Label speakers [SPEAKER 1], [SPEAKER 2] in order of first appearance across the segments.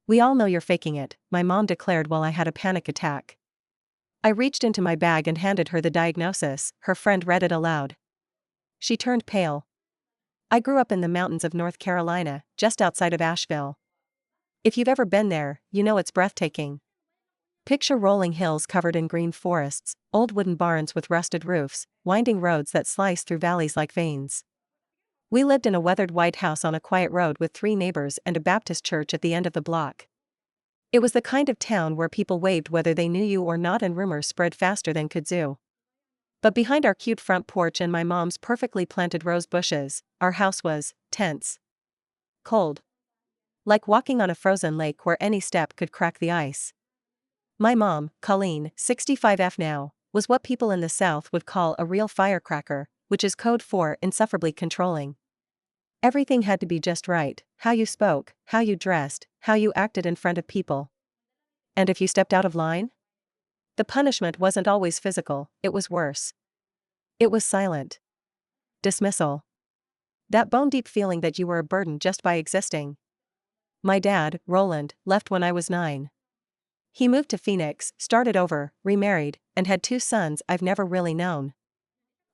[SPEAKER 1] "We all know you're faking it," my mom declared while I had a panic attack. I reached into my bag and handed her the diagnosis. Her friend read it aloud. She turned pale. "I grew up in the mountains of North Carolina, just outside of Asheville. If you've ever been there, you know it's breathtaking. Picture rolling hills covered in green forests, old wooden barns with rusted roofs, winding roads that slice through valleys like veins. We lived in a weathered white house on a quiet road with 3 neighbors and a Baptist church at the end of the block. It was the kind of town where people waved whether they knew you or not, and rumors spread faster than kudzu. But behind our cute front porch and my mom's perfectly planted rose bushes, our house was tense. Cold. Like walking on a frozen lake where any step could crack the ice. My mom, Colleen, 65F now, was what people in the South would call a real firecracker, which is code for insufferably controlling. Everything had to be just right: how you spoke, how you dressed, how you acted in front of people. And if you stepped out of line? The punishment wasn't always physical, it was worse. It was silent dismissal. That bone-deep feeling that you were a burden just by existing. My dad, Roland, left when I was 9. He moved to Phoenix, started over, remarried, and had 2 sons I've never really known.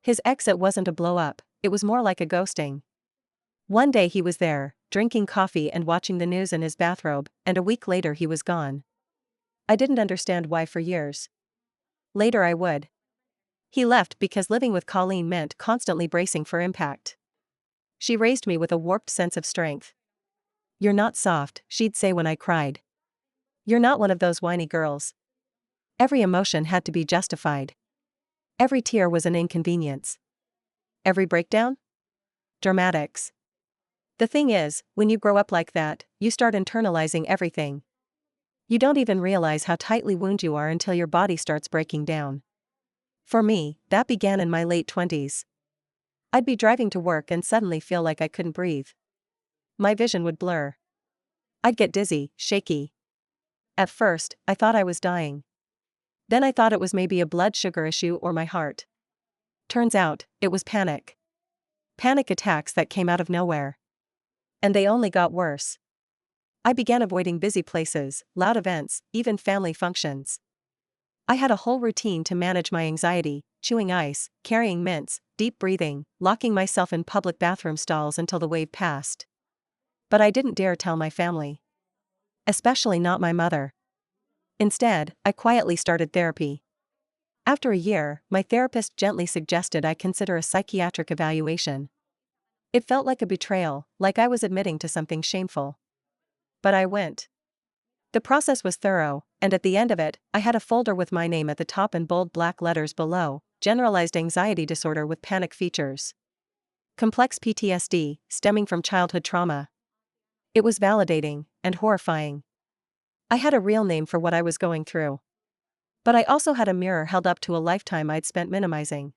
[SPEAKER 1] His exit wasn't a blow-up, it was more like a ghosting. One day he was there, drinking coffee and watching the news in his bathrobe, and a week later he was gone. I didn't understand why for years. Later I would. He left because living with Colleen meant constantly bracing for impact. She raised me with a warped sense of strength. "You're not soft," she'd say when I cried. "You're not one of those whiny girls." Every emotion had to be justified. Every tear was an inconvenience. Every breakdown? Dramatics. The thing is, when you grow up like that, you start internalizing everything. You don't even realize how tightly wounded you are until your body starts breaking down. For me, that began in my late 20s. I'd be driving to work and suddenly feel like I couldn't breathe. My vision would blur. I'd get dizzy, shaky. At first, I thought I was dying. Then I thought it was maybe a blood sugar issue or my heart. Turns out, it was panic. Panic attacks that came out of nowhere. And they only got worse. I began avoiding busy places, loud events, even family functions. I had a whole routine to manage my anxiety: chewing ice, carrying mints, deep breathing, locking myself in public bathroom stalls until the wave passed. But I didn't dare tell my family. Especially not my mother. Instead, I quietly started therapy. After a year, my therapist gently suggested I consider a psychiatric evaluation. It felt like a betrayal, like I was admitting to something shameful. But I went. The process was thorough, and at the end of it, I had a folder with my name at the top in bold black letters below: generalized anxiety disorder with panic features. Complex PTSD, stemming from childhood trauma. It was validating, and horrifying. I had a real name for what I was going through. But I also had a mirror held up to a lifetime I'd spent minimizing.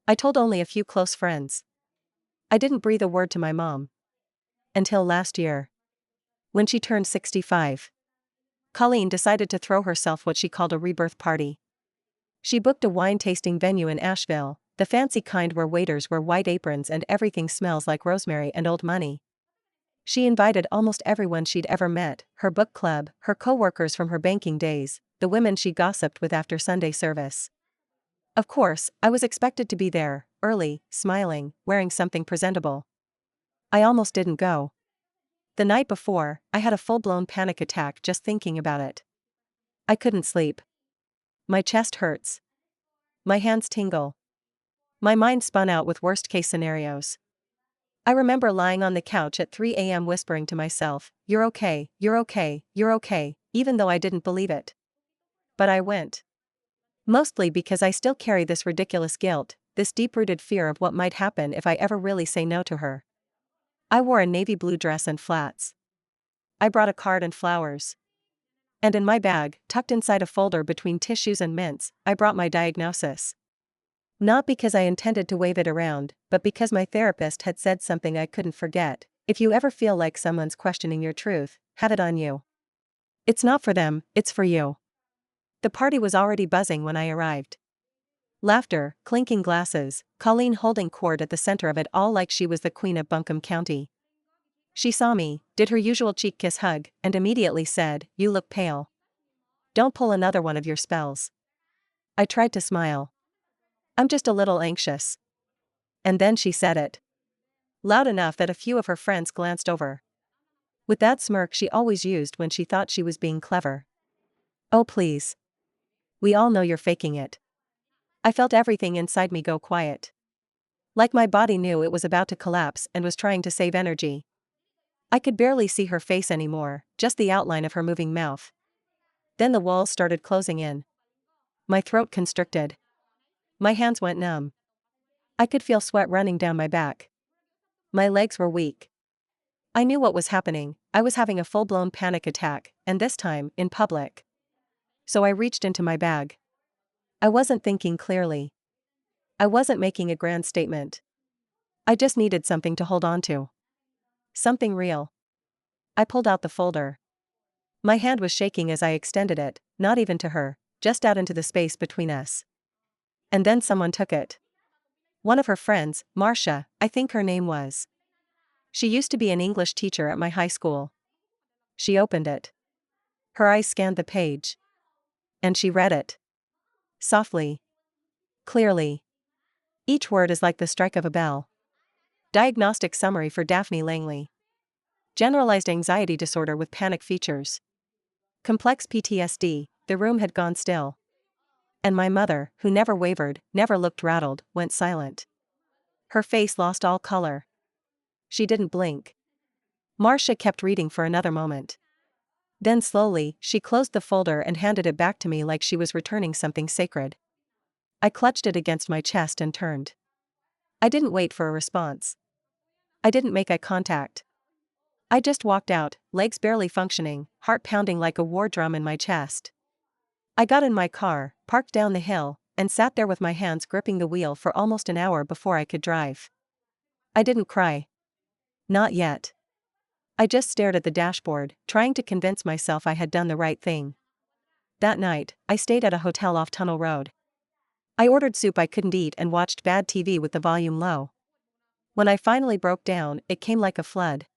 [SPEAKER 1] I told only a few close friends. I didn't breathe a word to my mom. Until last year. When she turned 65. Colleen decided to throw herself what she called a rebirth party. She booked a wine-tasting venue in Asheville, the fancy kind where waiters wear white aprons and everything smells like rosemary and old money. She invited almost everyone she'd ever met: her book club, her co-workers from her banking days, the women she gossiped with after Sunday service. Of course, I was expected to be there, early, smiling, wearing something presentable. I almost didn't go. The night before, I had a full-blown panic attack just thinking about it. I couldn't sleep. My chest hurts. My hands tingle. My mind spun out with worst-case scenarios. I remember lying on the couch at 3 a.m. whispering to myself, "You're okay, you're okay, you're okay," even though I didn't believe it. But I went. Mostly because I still carry this ridiculous guilt, this deep-rooted fear of what might happen if I ever really say no to her. I wore a navy blue dress and flats. I brought a card and flowers. And in my bag, tucked inside a folder between tissues and mints, I brought my diagnosis. Not because I intended to wave it around, but because my therapist had said something I couldn't forget: if you ever feel like someone's questioning your truth, have it on you. It's not for them, it's for you. The party was already buzzing when I arrived. Laughter, clinking glasses, Colleen holding court at the center of it all like she was the queen of Buncombe County. She saw me, did her usual cheek kiss hug, and immediately said, "You look pale. Don't pull another one of your spells." I tried to smile. "I'm just a little anxious." And then she said it. Loud enough that a few of her friends glanced over. With that smirk she always used when she thought she was being clever. "Oh please. We all know you're faking it." I felt everything inside me go quiet. Like my body knew it was about to collapse and was trying to save energy. I could barely see her face anymore, just the outline of her moving mouth. Then the walls started closing in. My throat constricted. My hands went numb. I could feel sweat running down my back. My legs were weak. I knew what was happening. I was having a full-blown panic attack, and this time, in public. So I reached into my bag. I wasn't thinking clearly. I wasn't making a grand statement. I just needed something to hold on to. Something real. I pulled out the folder. My hand was shaking as I extended it, not even to her, just out into the space between us. And then someone took it. One of her friends, Marcia, I think her name was. She used to be an English teacher at my high school. She opened it. Her eyes scanned the page. And she read it. Softly. Clearly. Each word is like the strike of a bell. Diagnostic summary for Daphne Langley. Generalized anxiety disorder with panic features. Complex PTSD. The room had gone still. And my mother, who never wavered, never looked rattled, went silent. Her face lost all color. She didn't blink. Marcia kept reading for another moment. Then slowly, she closed the folder and handed it back to me like she was returning something sacred. I clutched it against my chest and turned. I didn't wait for a response. I didn't make eye contact. I just walked out, legs barely functioning, heart pounding like a war drum in my chest. I got in my car, parked down the hill, and sat there with my hands gripping the wheel for almost an hour before I could drive. I didn't cry. Not yet. I just stared at the dashboard, trying to convince myself I had done the right thing. That night, I stayed at a hotel off Tunnel Road. I ordered soup I couldn't eat and watched bad TV with the volume low. When I finally broke down, it came like a flood.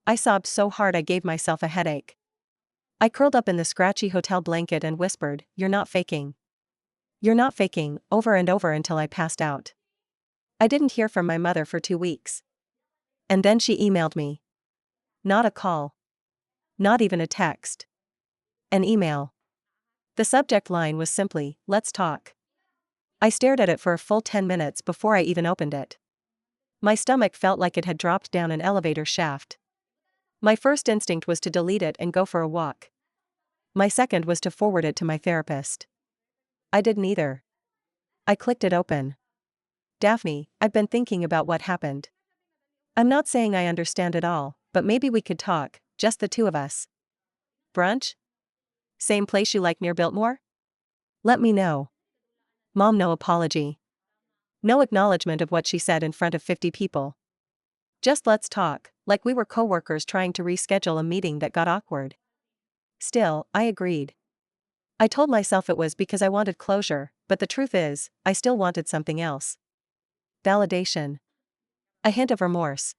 [SPEAKER 1] I sobbed so hard I gave myself a headache. I curled up in the scratchy hotel blanket and whispered, "You're not faking. You're not faking," over and over until I passed out. I didn't hear from my mother for 2 weeks. And then she emailed me. Not a call. Not even a text. An email. The subject line was simply, "Let's talk." I stared at it for a full 10 minutes before I even opened it. My stomach felt like it had dropped down an elevator shaft. My first instinct was to delete it and go for a walk. My second was to forward it to my therapist. I did neither. I clicked it open. "Daphne, I've been thinking about what happened. I'm not saying I understand it all, but maybe we could talk, just the two of us. Brunch? Same place you like near Biltmore? Let me know." Mom, no apology. No acknowledgement of what she said in front of 50 people. Just let's talk, like we were coworkers trying to reschedule a meeting that got awkward. Still, I agreed. I told myself it was because I wanted closure, but the truth is, I still wanted something else. Validation. A hint of remorse.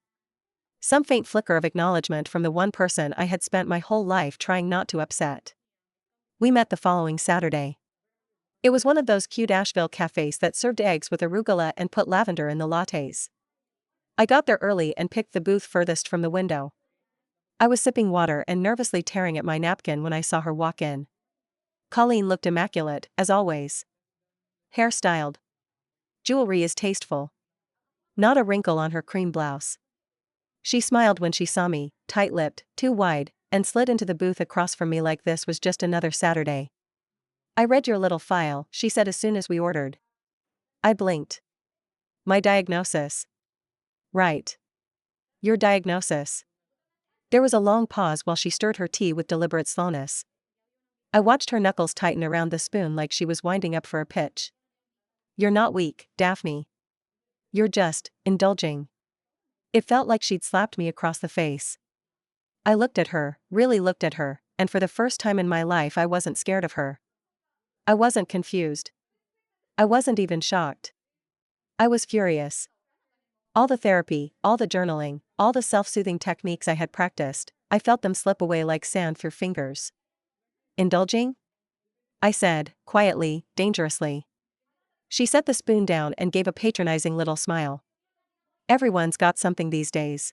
[SPEAKER 1] Some faint flicker of acknowledgement from the one person I had spent my whole life trying not to upset. We met the following Saturday. It was one of those cute Asheville cafes that served eggs with arugula and put lavender in the lattes. I got there early and picked the booth furthest from the window. I was sipping water and nervously tearing at my napkin when I saw her walk in. Colleen looked immaculate, as always. Hair styled. Jewelry is tasteful. Not a wrinkle on her cream blouse. She smiled when she saw me, tight-lipped, too wide, and slid into the booth across from me like this was just another Saturday. "I read your little file," she said as soon as we ordered. I blinked. "My diagnosis." "Right. Your diagnosis." There was a long pause while she stirred her tea with deliberate slowness. I watched her knuckles tighten around the spoon like she was winding up for a pitch. "You're not weak, Daphne. You're just indulging." It felt like she'd slapped me across the face. I looked at her, really looked at her, and for the first time in my life I wasn't scared of her. I wasn't confused. I wasn't even shocked. I was furious. All the therapy, all the journaling, all the self-soothing techniques I had practiced, I felt them slip away like sand through fingers. Indulging? I said, quietly, dangerously. She set the spoon down and gave a patronizing little smile. Everyone's got something these days.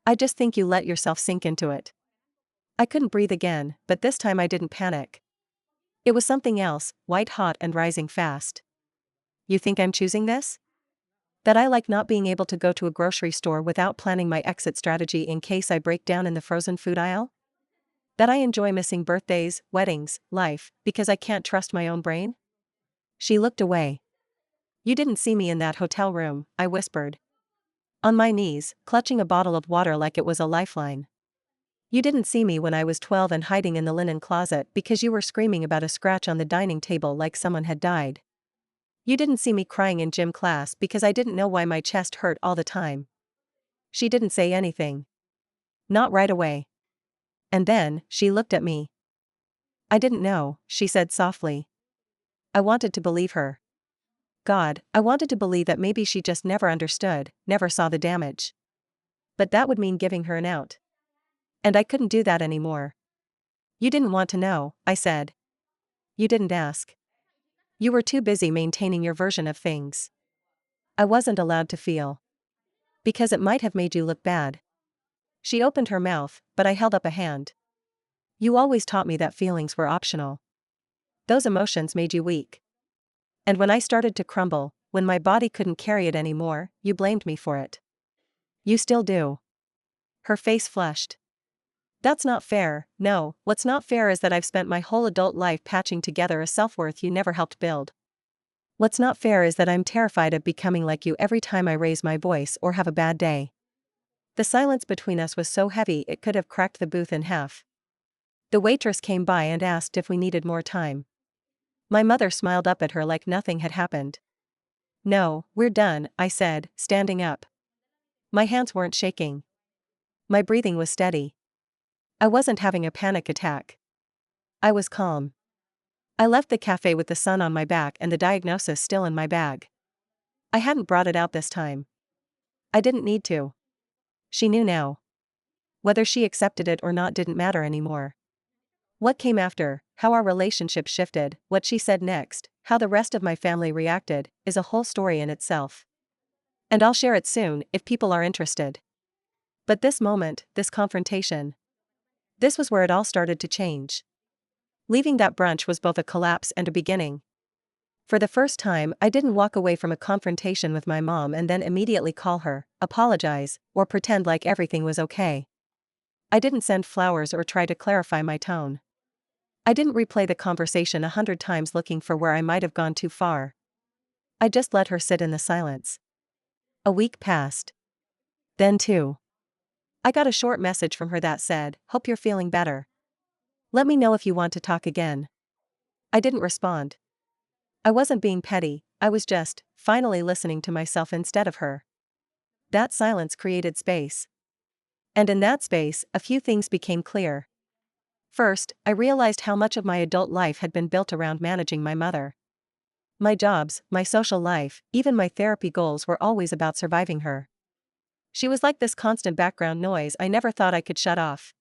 [SPEAKER 1] I just think you let yourself sink into it. I couldn't breathe again, but this time I didn't panic. It was something else, white hot and rising fast. You think I'm choosing this? That I like not being able to go to a grocery store without planning my exit strategy in case I break down in the frozen food aisle? That I enjoy missing birthdays, weddings, life, because I can't trust my own brain? She looked away. You didn't see me in that hotel room, I whispered. On my knees, clutching a bottle of water like it was a lifeline. You didn't see me when I was 12 and hiding in the linen closet because you were screaming about a scratch on the dining table like someone had died. You didn't see me crying in gym class because I didn't know why my chest hurt all the time. She didn't say anything. Not right away. And then, she looked at me. I didn't know, she said softly. I wanted to believe her. God, I wanted to believe that maybe she just never understood, never saw the damage. But that would mean giving her an out. And I couldn't do that anymore. You didn't want to know, I said. You didn't ask. You were too busy maintaining your version of things. I wasn't allowed to feel. Because it might have made you look bad. She opened her mouth, but I held up a hand. You always taught me that feelings were optional. Those emotions made you weak. And when I started to crumble, when my body couldn't carry it anymore, you blamed me for it. You still do. Her face flushed. That's not fair. No, what's not fair is that I've spent my whole adult life patching together a self-worth you never helped build. What's not fair is that I'm terrified of becoming like you every time I raise my voice or have a bad day. The silence between us was so heavy it could have cracked the booth in half. The waitress came by and asked if we needed more time. My mother smiled up at her like nothing had happened. No, we're done, I said, standing up. My hands weren't shaking. My breathing was steady. I wasn't having a panic attack. I was calm. I left the cafe with the sun on my back and the diagnosis still in my bag. I hadn't brought it out this time. I didn't need to. She knew now. Whether she accepted it or not didn't matter anymore. What came after, how our relationship shifted, what she said next, how the rest of my family reacted, is a whole story in itself. And I'll share it soon, if people are interested. But this moment, this confrontation. This was where it all started to change. Leaving that brunch was both a collapse and a beginning. For the first time, I didn't walk away from a confrontation with my mom and then immediately call her, apologize, or pretend like everything was okay. I didn't send flowers or try to clarify my tone. I didn't replay the conversation 100 times looking for where I might have gone too far. I just let her sit in the silence. A week passed. Then 2. I got a short message from her that said, "Hope you're feeling better. Let me know if you want to talk again." I didn't respond. I wasn't being petty, I was just, finally listening to myself instead of her. That silence created space. And in that space, a few things became clear. First, I realized how much of my adult life had been built around managing my mother. My jobs, my social life, even my therapy goals were always about surviving her. She was like this constant background noise I never thought I could shut off.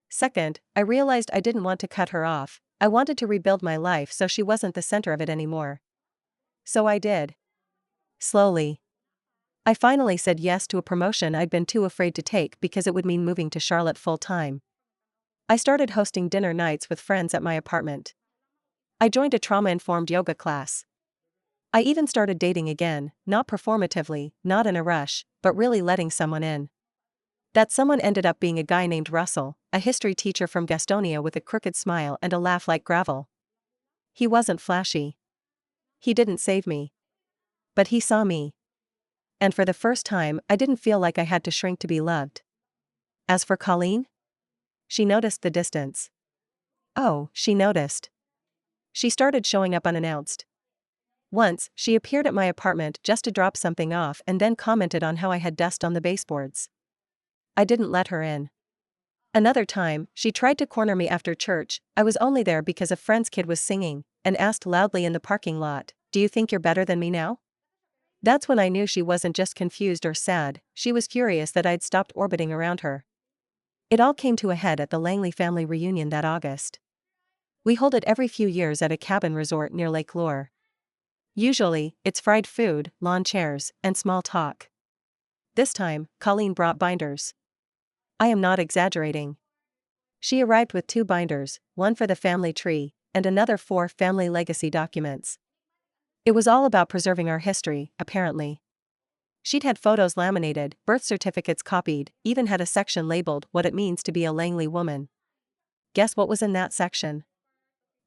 [SPEAKER 1] Second, I realized I didn't want to cut her off. I wanted to rebuild my life so she wasn't the center of it anymore. So I did. Slowly. I finally said yes to a promotion I'd been too afraid to take because it would mean moving to Charlotte full-time. I started hosting dinner nights with friends at my apartment. I joined a trauma-informed yoga class. I even started dating again, not performatively, not in a rush, but really letting someone in. That someone ended up being a guy named Russell, a history teacher from Gastonia with a crooked smile and a laugh like gravel. He wasn't flashy. He didn't save me. But he saw me. And for the first time, I didn't feel like I had to shrink to be loved. As for Colleen? She noticed the distance. Oh, she noticed. She started showing up unannounced. Once, she appeared at my apartment just to drop something off and then commented on how I had dust on the baseboards. I didn't let her in. Another time, she tried to corner me after church. I was only there because a friend's kid was singing, and asked loudly in the parking lot, "Do you think you're better than me now?" That's when I knew she wasn't just confused or sad, she was furious that I'd stopped orbiting around her. It all came to a head at the Langley family reunion that August. We hold it every few years at a cabin resort near Lake Lure. Usually, it's fried food, lawn chairs, and small talk. This time, Colleen brought binders. I am not exaggerating. She arrived with 2 binders, one for the family tree, and another for family legacy documents. It was all about preserving our history, apparently. She'd had photos laminated, birth certificates copied, even had a section labeled what it means to be a Langley woman. Guess what was in that section?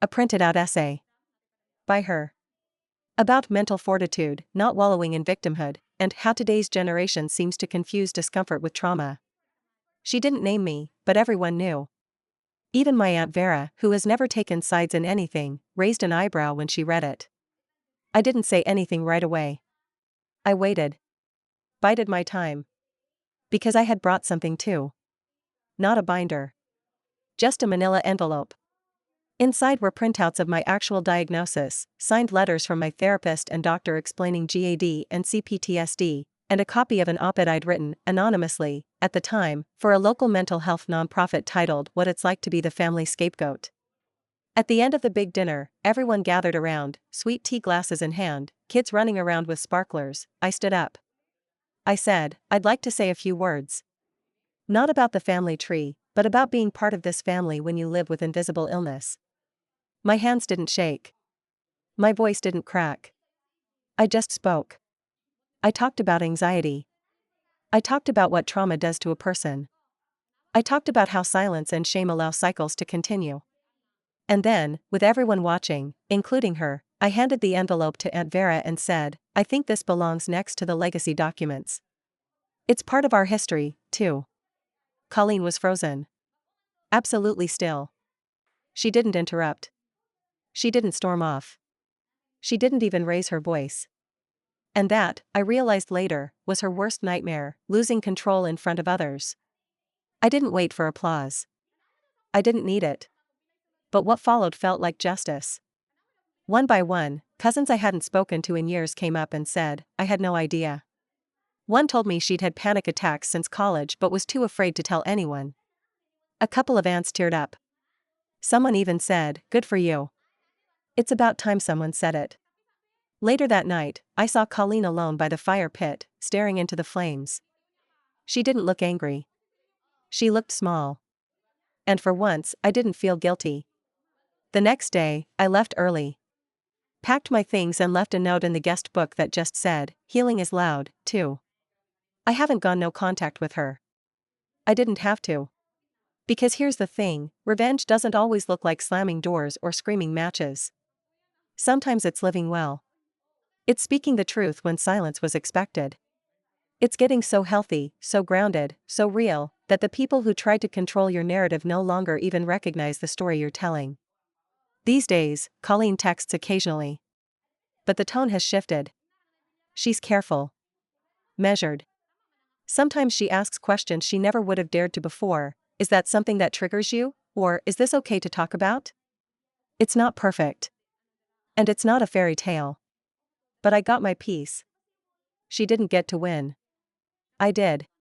[SPEAKER 1] A printed out essay. By her. About mental fortitude, not wallowing in victimhood, and how today's generation seems to confuse discomfort with trauma. She didn't name me, but everyone knew. Even my Aunt Vera, who has never taken sides in anything, raised an eyebrow when she read it. I didn't say anything right away. I waited. Bided my time. Because I had brought something too. Not a binder. Just a manila envelope. Inside were printouts of my actual diagnosis, signed letters from my therapist and doctor explaining GAD and CPTSD, and a copy of an op-ed I'd written, anonymously, at the time, for a local mental health nonprofit titled What It's Like to Be the Family Scapegoat. At the end of the big dinner, everyone gathered around, sweet tea glasses in hand, kids running around with sparklers. I stood up. I said, I'd like to say a few words. Not about the family tree, but about being part of this family when you live with invisible illness. My hands didn't shake. My voice didn't crack. I just spoke. I talked about anxiety. I talked about what trauma does to a person. I talked about how silence and shame allow cycles to continue. And then, with everyone watching, including her, I handed the envelope to Aunt Vera and said, I think this belongs next to the legacy documents. It's part of our history, too. Colleen was frozen. Absolutely still. She didn't interrupt. She didn't storm off. She didn't even raise her voice. And that, I realized later, was her worst nightmare, losing control in front of others. I didn't wait for applause. I didn't need it. But what followed felt like justice. One by one, cousins I hadn't spoken to in years came up and said, I had no idea. One told me she'd had panic attacks since college but was too afraid to tell anyone. A couple of aunts teared up. Someone even said, good for you. It's about time someone said it. Later that night, I saw Colleen alone by the fire pit, staring into the flames. She didn't look angry. She looked small. And for once, I didn't feel guilty. The next day, I left early. Packed my things and left a note in the guest book that just said, healing is loud, too. I haven't gone no contact with her. I didn't have to. Because here's the thing, revenge doesn't always look like slamming doors or screaming matches. Sometimes it's living well. It's speaking the truth when silence was expected. It's getting so healthy, so grounded, so real, that the people who tried to control your narrative no longer even recognize the story you're telling. These days, Colleen texts occasionally. But the tone has shifted. She's careful. Measured. Sometimes she asks questions she never would have dared to before. Is that something that triggers you? Or, is this okay to talk about? It's not perfect. And it's not a fairy tale. But I got my piece. She didn't get to win. I did.